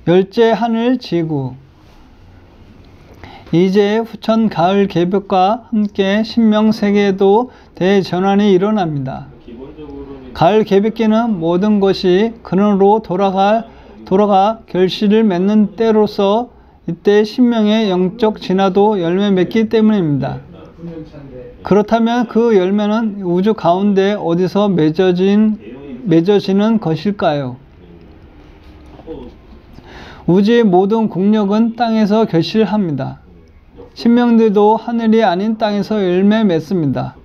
열째 하늘 지구. 이제 후천 가을 개벽과 함께 신명세계에도 대전환이 일어납니다. 가을 개벽기는 모든 것이 근원으로 돌아가 결실을 맺는 때로서 이때 신명의 영적 진화도 열매 맺기 때문입니다. 그렇다면 그 열매는 우주 가운데 어디서 맺어지는 것일까요? 우주의 모든 국력은 땅에서 결실합니다. 신명들도 하늘이 아닌 땅에서 열매 맺습니다.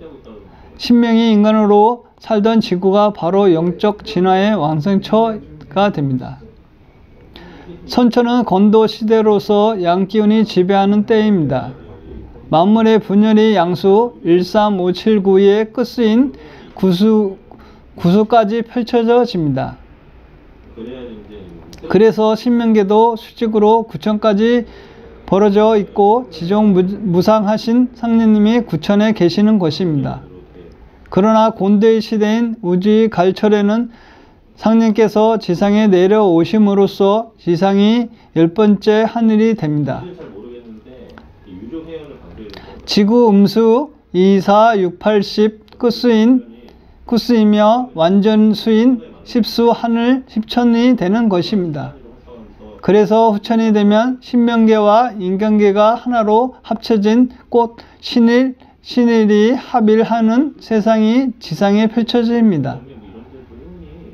신명이 인간으로 살던 지구가 바로 영적 진화의 완성처가 됩니다. 선천은 건도 시대로서 양기운이 지배하는 때입니다. 만물의 분열이 양수 13579의 끝수인 구수까지 펼쳐집니다. 그래서 신명계도 수직으로 구천까지 벌어져 있고 지종 무상하신 상례님이 구천에 계시는 것입니다. 그러나 곤대의 시대인 우주의 가을철에는 상님께서 지상에 내려오심으로써 지상이 10번째 하늘이 됩니다. 지구 음수 2, 4, 6, 8, 10 끝수이며 완전수인 10수 하늘 10천이 되는 것입니다. 그래서 후천이 되면 신명계와 인간계가 하나로 합쳐진 꽃 신일이 합일하는 세상이 지상에 펼쳐집니다.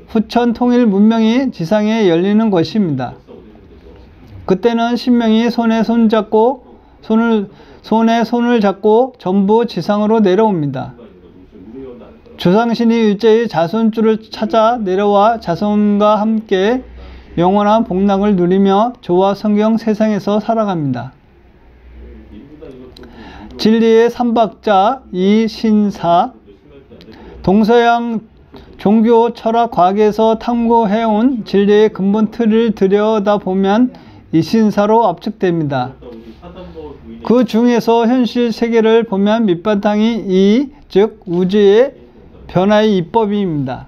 후천 통일 문명이 지상에 열리는 것입니다. 그때는 신명이 손에 손을 잡고 전부 지상으로 내려옵니다. 조상신이 일제히 자손줄을 찾아 내려와 자손과 함께 영원한 복락을 누리며 조화 성경 세상에서 살아갑니다. 진리의 삼박자 이신사. 동서양 종교 철학 과학에서 탐구해온 진리의 근본 틀을 들여다보면 이신사로 압축됩니다. 그 중에서 현실 세계를 보면 밑바탕이 이, 즉 우주의 변화의 입법입니다.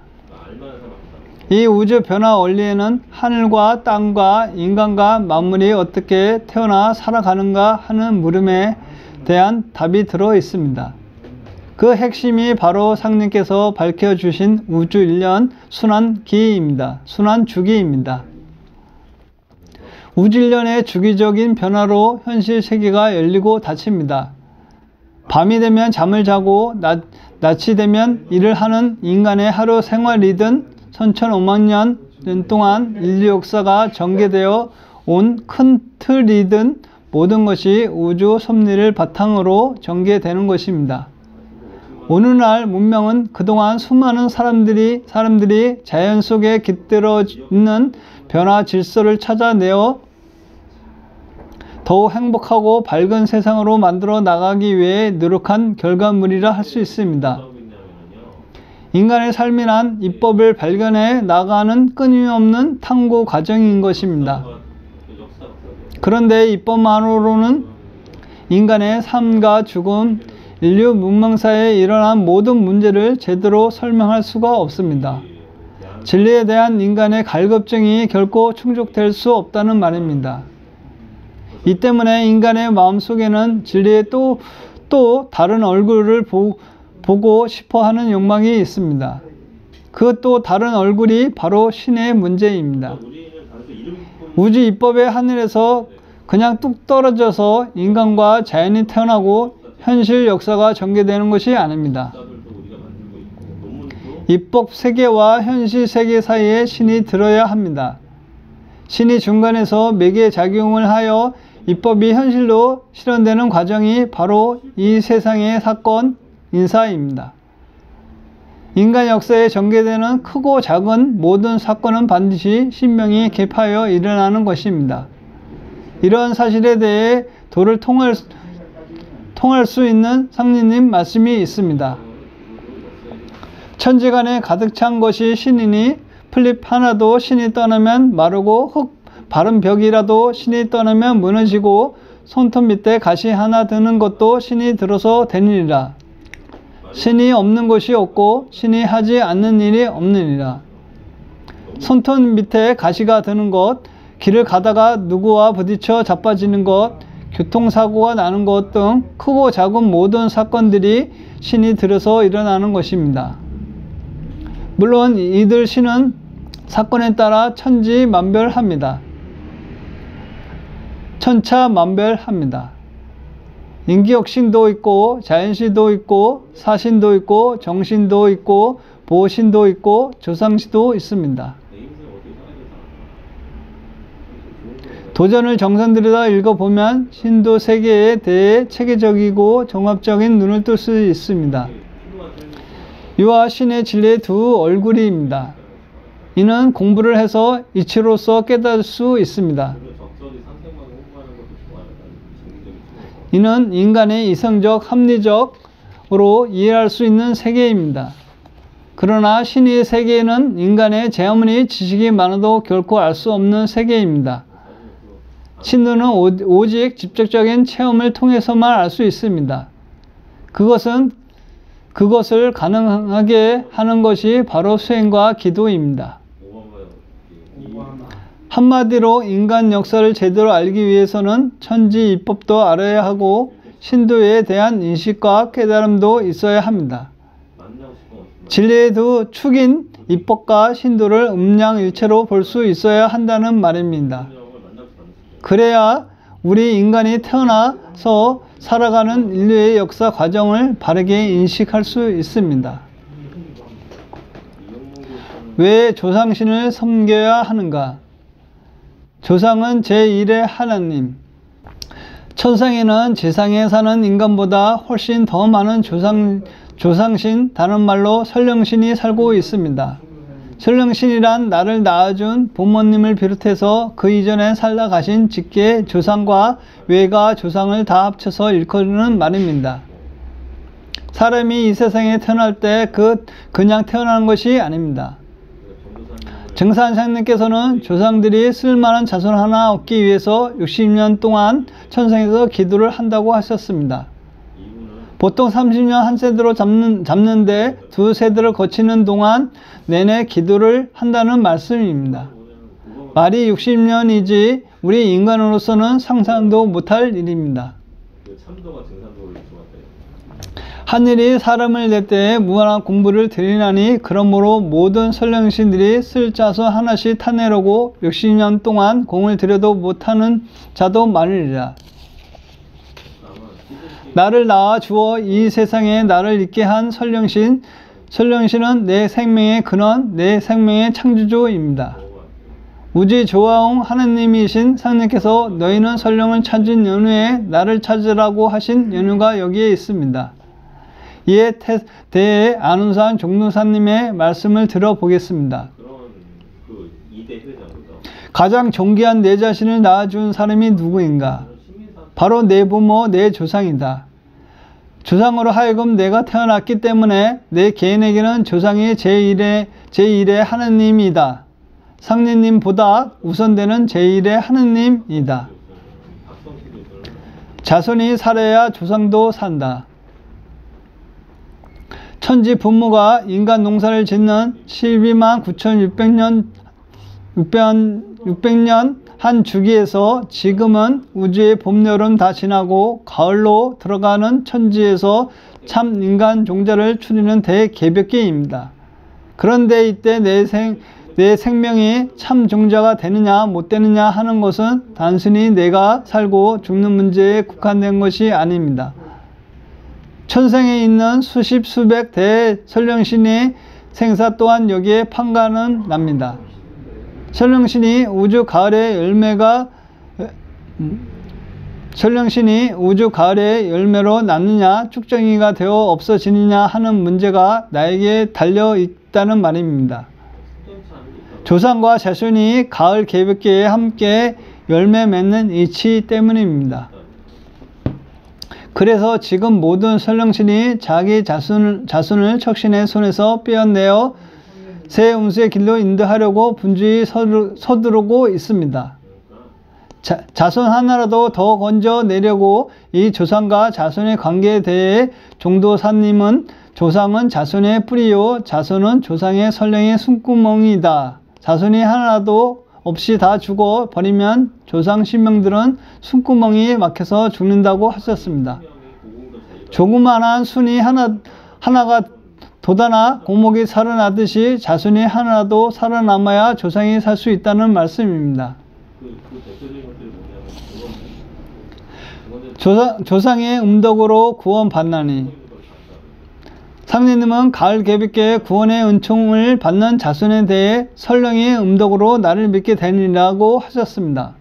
이 우주 변화 원리에는 하늘과 땅과 인간과 만물이 어떻게 태어나 살아가는가 하는 물음에 대한 답이 들어 있습니다. 그 핵심이 바로 상님께서 밝혀주신 우주 일련 순환기입니다. 순환주기입니다. 우주 일련의 주기적인 변화로 현실 세계가 열리고 닫힙니다. 밤이 되면 잠을 자고 낮이 되면 일을 하는 인간의 하루 생활이든 선천 5만 년 동안 인류 역사가 전개되어 온 큰 틀이든 모든 것이 우주 섭리를 바탕으로 전개되는 것입니다. 오늘날 문명은 그동안 수많은 사람들이 자연 속에 깃들어 있는 변화 질서를 찾아내어 더욱 행복하고 밝은 세상으로 만들어 나가기 위해 노력한 결과물이라 할 수 있습니다. 인간의 삶이란 입법을 발견해 나가는 끊임없는 탐구 과정인 것입니다. 그런데 입법만으로는 인간의 삶과 죽음, 인류 문명사에 일어난 모든 문제를 제대로 설명할 수가 없습니다. 진리에 대한 인간의 갈급증이 결코 충족될 수 없다는 말입니다. 이 때문에 인간의 마음속에는 진리의 또 다른 얼굴을 보고 싶어하는 욕망이 있습니다. 그 또 다른 얼굴이 바로 신의 문제입니다. 우주 입법의 하늘에서 그냥 뚝 떨어져서 인간과 자연이 태어나고 현실 역사가 전개되는 것이 아닙니다. 입법 세계와 현실 세계 사이에 신이 들어야 합니다. 신이 중간에서 매개 작용을 하여 입법이 현실로 실현되는 과정이 바로 이 세상의 사건, 인사입니다. 인간 역사에 전개되는 크고 작은 모든 사건은 반드시 신명이 개입하여 일어나는 것입니다. 이러한 사실에 대해 도를 통할 수 있는 상리님 말씀이 있습니다. 천지간에 가득 찬 것이 신이니 풀잎 하나도 신이 떠나면 마르고 흙 바른 벽이라도 신이 떠나면 무너지고 손톱 밑에 가시 하나 드는 것도 신이 들어서 되느니라. 신이 없는 것이 없고 신이 하지 않는 일이 없느니라. 손톱 밑에 가시가 드는 것, 길을 가다가 누구와 부딪혀 자빠지는 것, 교통사고가 나는 것 등 크고 작은 모든 사건들이 신이 들어서 일어나는 것입니다. 물론 이들 신은 사건에 따라 천지만별합니다. 천차만별합니다. 인기역신도 있고 자연시도 있고 사신도 있고 정신도 있고 보신도 있고 조상시도 있습니다. 도전을 정선 들여다 읽어보면 신도 세계에 대해 체계적이고 종합적인 눈을 뜰 수 있습니다. 이와 신의 진리의 두 얼굴입니다. 이는 공부를 해서 이치로서 깨달을 수 있습니다. 이는 인간의 이성적, 합리적으로 이해할 수 있는 세계입니다. 그러나 신의 세계는 인간의 제 아무리 지식이 많아도 결코 알 수 없는 세계입니다. 신도는 오직 직접적인 체험을 통해서만 알 수 있습니다. 그것을 가능하게 하는 것이 바로 수행과 기도입니다. 한마디로 인간 역사를 제대로 알기 위해서는 천지 이법도 알아야 하고 신도에 대한 인식과 깨달음도 있어야 합니다. 진리의 두 축인 이법과 신도를 음양일체로 볼 수 있어야 한다는 말입니다. 그래야 우리 인간이 태어나서 살아가는 인류의 역사 과정을 바르게 인식할 수 있습니다. 왜 조상신을 섬겨야 하는가? 조상은 제1의 하나님. 천상에는 지상에 사는 인간보다 훨씬 더 많은 조상신, 다른 말로 설령신이 살고 있습니다. 설령신이란 나를 낳아준 부모님을 비롯해서 그 이전에 살다 가신 직계 조상과 외가 조상을 다 합쳐서 일컫는 말입니다. 사람이 이 세상에 태어날 때 그냥 태어나는 것이 아닙니다. 정산상님께서는 조상들이 쓸만한 자손 하나 얻기 위해서 60년 동안 천상에서 기도를 한다고 하셨습니다. 보통 30년 한 세대로 잡는데 두 세대를 거치는 동안 내내 기도를 한다는 말씀입니다. 말이 60년이지 우리 인간으로서는 상상도 못할 일입니다. 하늘이 사람을 낼 때에 무한한 공부를 들이나니 그러므로 모든 설령신들이 쓸 자손 하나씩 타내려고 60년 동안 공을 들여도 못하는 자도 많으리라. 나를 낳아 주어 이 세상에 나를 있게 한 설령신은 내 생명의 근원, 내 생명의 창조주입니다. 우주 조화홍 하나님이신 상님께서 너희는 설령을 찾은 연후에 나를 찾으라고 하신 연후가 여기에 있습니다. 이에 대해 안운산 종로사님의 말씀을 들어보겠습니다. 가장 존귀한 내 자신을 낳아준 사람이 누구인가? 바로 내 부모, 내 조상이다. 조상으로 하여금 내가 태어났기 때문에 내 개인에게는 조상이 제1의 하느님이다. 상례님보다 우선되는 제1의 하느님이다. 자손이 살아야 조상도 산다. 천지 부모가 인간 농사를 짓는 129,600년 한 주기에서 지금은 우주의 봄, 여름 다 지나고 가을로 들어가는 천지에서 참 인간 종자를 추리는 대개벽기입니다. 그런데 이때 내 생명이 참 종자가 되느냐 못 되느냐 하는 것은 단순히 내가 살고 죽는 문제에 국한된 것이 아닙니다. 천상에 있는 수십 수백 대설령신의 생사 또한 여기에 판가는 납니다. 설령신이 우주 가을의 열매로 낳느냐 쭉정이가 되어 없어지느냐 하는 문제가 나에게 달려 있다는 말입니다. 조상과 자손이 가을 개벽기에 함께 열매 맺는 이치 때문입니다. 그래서 지금 모든 설령신이 자기 자손을 척신의 손에서 빼어내어 새 운수의 길로 인도하려고 분주히 서두르고 있습니다. 자손 하나라도 더 건져내려고 이 조상과 자손의 관계에 대해 종도사님은 조상은 자손의 뿌리요 자손은 조상의 설령의 숨구멍이다. 자손이 하나라도 없이 다 죽어 버리면 조상 신명들은 숨구멍이 막혀서 죽는다고 하셨습니다. 조그만한 순이 하나가 돋아나 고목이 살아나듯이 자손이 하나라도 살아남아야 조상이 살 수 있다는 말씀입니다. 조상의 음덕으로 구원받나니. 상제님은 가을 개비께 구원의 은총을 받는 자손에 대해 설령의 음덕으로 나를 믿게 되리라고 하셨습니다.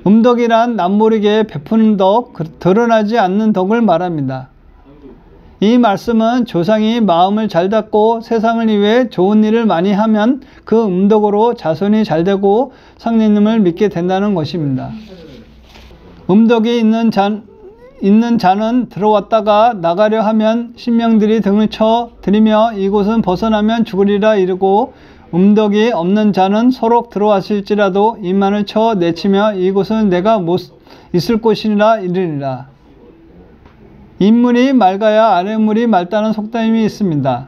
음덕이란 남모르게 베푸는 덕, 드러나지 않는 덕을 말합니다. 이 말씀은 조상이 마음을 잘 닫고 세상을 위해 좋은 일을 많이 하면 그 음덕으로 자손이 잘 되고 상제님을 믿게 된다는 것입니다. 음덕이 있는 자는 들어왔다가 나가려 하면 신명들이 등을 쳐 들이며 이곳은 벗어나면 죽으리라 이르고, 음덕이 없는 자는 소록 들어왔을지라도 이만을 쳐 내치며 이곳은 내가 못 있을 곳이라 이르리라. 윗물이 맑아야 아랫물이 맑다는 속담이 있습니다.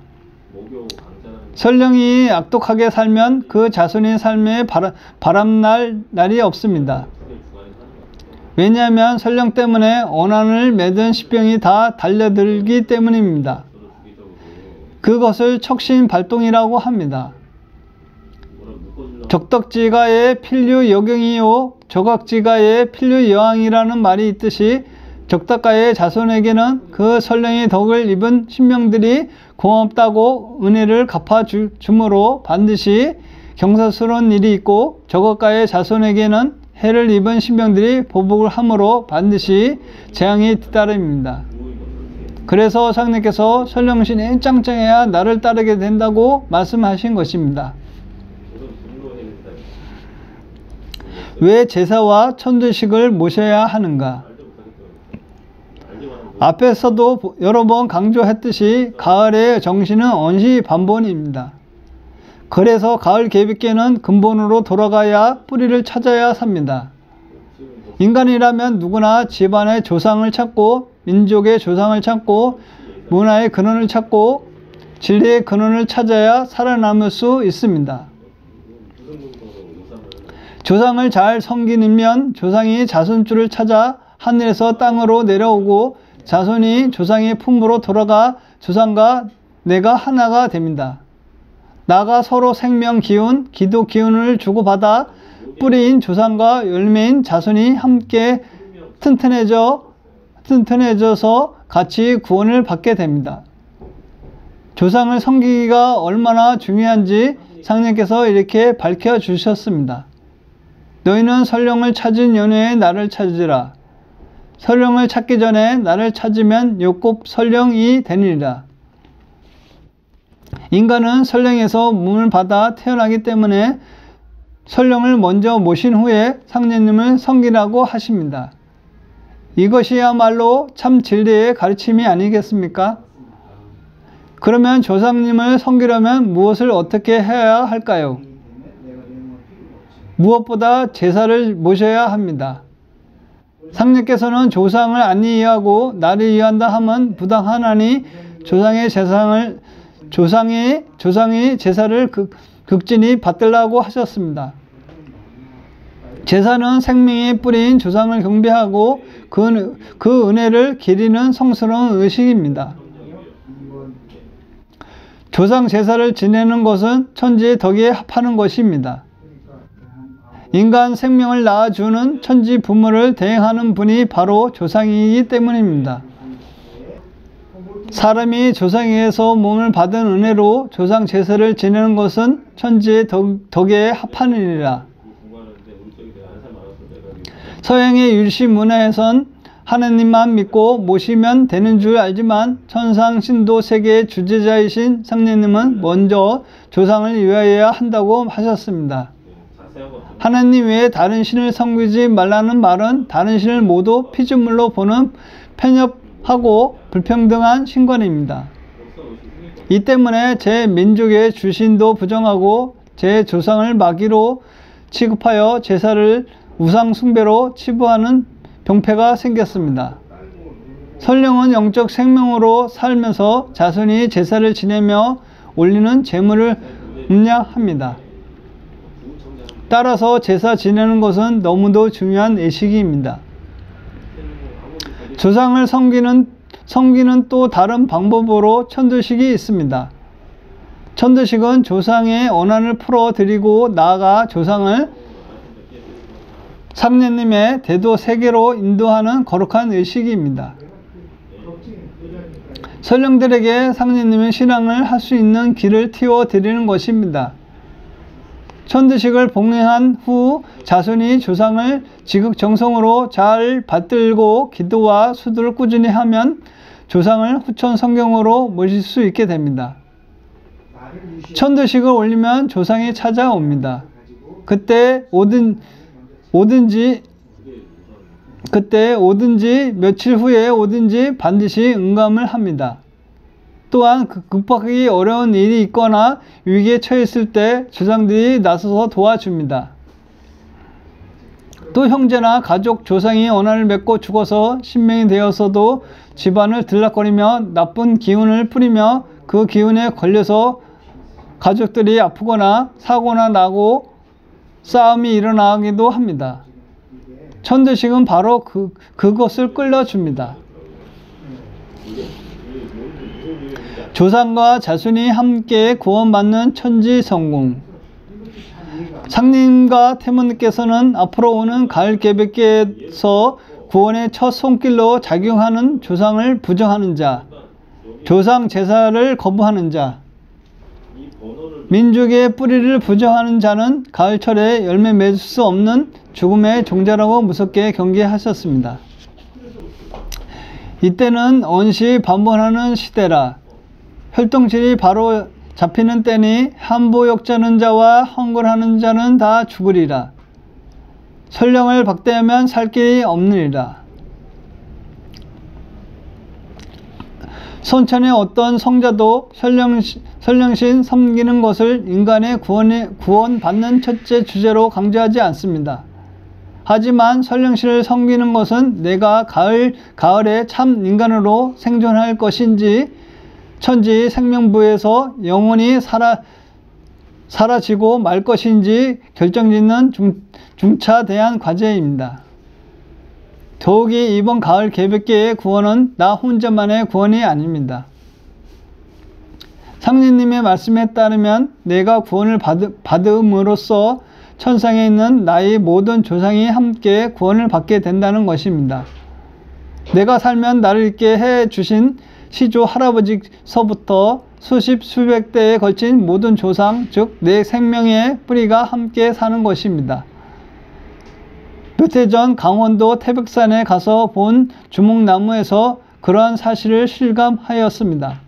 설령이 악독하게 살면 그 자손의 삶에 바람날 날이 없습니다. 왜냐하면 설령 때문에 원한을 맺은 십병이 다 달려들기 때문입니다. 그것을 척신발동이라고 합니다. 적덕지가의 필류여경이요 적악지가의 필류여왕이라는 말이 있듯이 적덕가의 자손에게는 그 설령의 덕을 입은 신명들이 고맙다고 은혜를 갚아주므로 반드시 경사스러운 일이 있고, 적악가의 자손에게는 해를 입은 신명들이 보복을 함으로 반드시 재앙이 뒤따릅니다. 그래서 상님께서 설령신이 짱짱해야 나를 따르게 된다고 말씀하신 것입니다. 왜 제사와 천도식을 모셔야 하는가? 앞에서도 여러 번 강조했듯이 가을의 정신은 언시 반본입니다. 그래서 가을 개비께는 근본으로 돌아가야 뿌리를 찾아야 삽니다. 인간이라면 누구나 집안의 조상을 찾고 민족의 조상을 찾고 문화의 근원을 찾고 진리의 근원을 찾아야 살아남을 수 있습니다. 조상을 잘 섬기면 조상이 자손줄을 찾아 하늘에서 땅으로 내려오고 자손이 조상의 품으로 돌아가 조상과 내가 하나가 됩니다. 나가 서로 생명 기운, 기도 기운을 주고받아 뿌리인 조상과 열매인 자손이 함께 튼튼해져서 같이 구원을 받게 됩니다. 조상을 섬기기가 얼마나 중요한지 상님께서 이렇게 밝혀주셨습니다. 너희는 설령을 찾은 연후에 나를 찾으라. 설령을 찾기 전에 나를 찾으면 욥곱 설령이 되니라. 인간은 설령에서 몸을 받아 태어나기 때문에 설령을 먼저 모신 후에 상제님을 섬기라고 하십니다. 이것이야말로 참 진리의 가르침이 아니겠습니까? 그러면 조상님을 섬기려면 무엇을 어떻게 해야 할까요? 무엇보다 제사를 모셔야 합니다. 상님께서는 조상을 안 이해하고 나를 이해한다 하면 부당하나니 조상의 제사를 극진히 받들라고 하셨습니다. 제사는 생명의 뿌리인 조상을 경배하고 그 은혜를 기리는 성스러운 의식입니다. 조상 제사를 지내는 것은 천지의 덕에 합하는 것입니다. 인간 생명을 낳아주는 천지 부모를 대행하는 분이 바로 조상이기 때문입니다. 사람이 조상에게서 몸을 받은 은혜로 조상 제사를 지내는 것은 천지의 덕에 합하느니라. 서양의 율시 문화에선 하나님만 믿고 모시면 되는 줄 알지만 천상 신도 세계의 주재자이신 상제님은 먼저 조상을 위하여야 한다고 하셨습니다. 하나님 외에 다른 신을 섬기지 말라는 말은 다른 신을 모두 피조물로 보는 편협하고 불평등한 신관입니다. 이 때문에 제 민족의 주신도 부정하고 제 조상을 마귀로 취급하여 제사를 우상 숭배로 치부하는 병폐가 생겼습니다. 설령은 영적 생명으로 살면서 자손이 제사를 지내며 올리는 제물을 음양합니다. 따라서 제사 지내는 것은 너무도 중요한 예식입니다. 조상을 섬기는 또 다른 방법으로 천도식이 있습니다. 천도식은 조상의 원한을 풀어드리고 나아가 조상을 상례님의 대도 세계로 인도하는 거룩한 의식입니다. 선령들에게 상례님의 신앙을 할 수 있는 길을 틔워드리는 것입니다. 천도식을 봉행한 후 자손이 조상을 지극정성으로 잘 받들고 기도와 수도를 꾸준히 하면 조상을 후천 성경으로 모실 수 있게 됩니다. 천도식을 올리면 조상이 찾아옵니다. 그때 오든지 며칠 후에 오든지 반드시 응감을 합니다. 또한 극복하기 어려운 일이 있거나 위기에 처했을 때 조상들이 나서서 도와줍니다. 또 형제나 가족, 조상이 원한을 맺고 죽어서 신명이 되어서도 집안을 들락거리며 나쁜 기운을 뿌리며 그 기운에 걸려서 가족들이 아프거나 사고나 나고 싸움이 일어나기도 합니다. 천도식은 바로 그것을 끌어줍니다. 조상과 자손이 함께 구원받는 천지성공. 상님과 태문께서는 앞으로 오는 가을 개백기에서 구원의 첫 손길로 작용하는 조상을 부정하는 자, 조상 제사를 거부하는 자, 민족의 뿌리를 부정하는 자는 가을철에 열매 맺을 수 없는 죽음의 종자라고 무섭게 경계하셨습니다. 이때는 언시 반번하는 시대라. 혈통질이 바로 잡히는 때니 한보역자는 자와 헝굴하는 자는 다 죽으리라. 설령을 박대하면 살 길이 없느니라. 선천의 어떤 성자도 설령신 섬기는 것을 인간의 구원받는 첫째 주제로 강조하지 않습니다. 하지만 설령신을 섬기는 것은 내가 가을에 참 인간으로 생존할 것인지 천지 생명부에서 영원히 사라지고 말 것인지 결정짓는 중차대한 과제입니다. 더욱이 이번 가을 개백기의 구원은 나 혼자만의 구원이 아닙니다. 상례님의 말씀에 따르면 내가 구원을 받음으로써 천상에 있는 나의 모든 조상이 함께 구원을 받게 된다는 것입니다. 내가 살면 나를 있게 해주신 시조 할아버지서부터 수백 대에 걸친 모든 조상, 즉 내 생명의 뿌리가 함께 사는 것입니다. 몇 해 전 강원도 태백산에 가서 본 주목나무에서 그러한 사실을 실감하였습니다.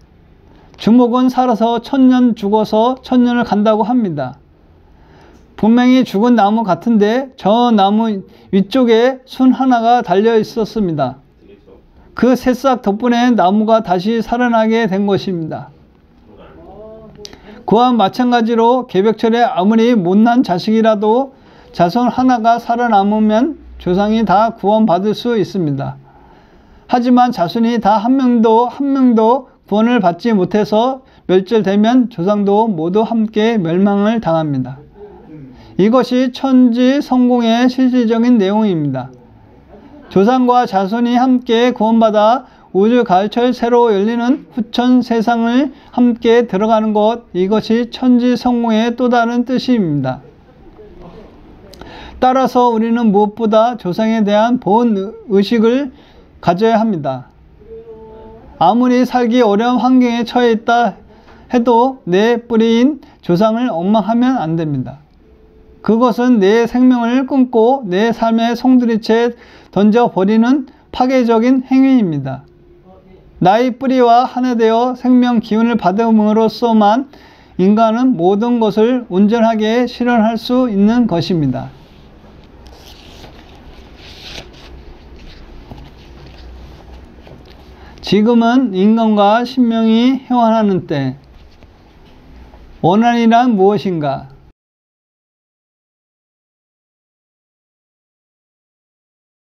주목은 살아서 1000년 죽어서 1000년을 간다고 합니다. 분명히 죽은 나무 같은데 저 나무 위쪽에 순 하나가 달려 있었습니다. 그 새싹 덕분에 나무가 다시 살아나게 된 것입니다. 그와 마찬가지로 개백철에 아무리 못난 자식이라도 자손 하나가 살아남으면 조상이 다 구원받을 수 있습니다. 하지만 자손이 다 한 명도 구원을 받지 못해서 멸절되면 조상도 모두 함께 멸망을 당합니다. 이것이 천지 성공의 실질적인 내용입니다. 조상과 자손이 함께 구원받아 우주 가을철 새로 열리는 후천 세상을 함께 들어가는 것, 이것이 천지 성공의 또 다른 뜻입니다. 따라서 우리는 무엇보다 조상에 대한 본 의식을 가져야 합니다. 아무리 살기 어려운 환경에 처해 있다 해도 내 뿌리인 조상을 엉망하면 안 됩니다. 그것은 내 생명을 끊고 내 삶의 송두리째 던져버리는 파괴적인 행위입니다. 나의 뿌리와 하나 되어 생명 기운을 받음으로써만 인간은 모든 것을 온전하게 실현할 수 있는 것입니다. 지금은 인간과 신명이 회환하는 때. 원한이란 무엇인가?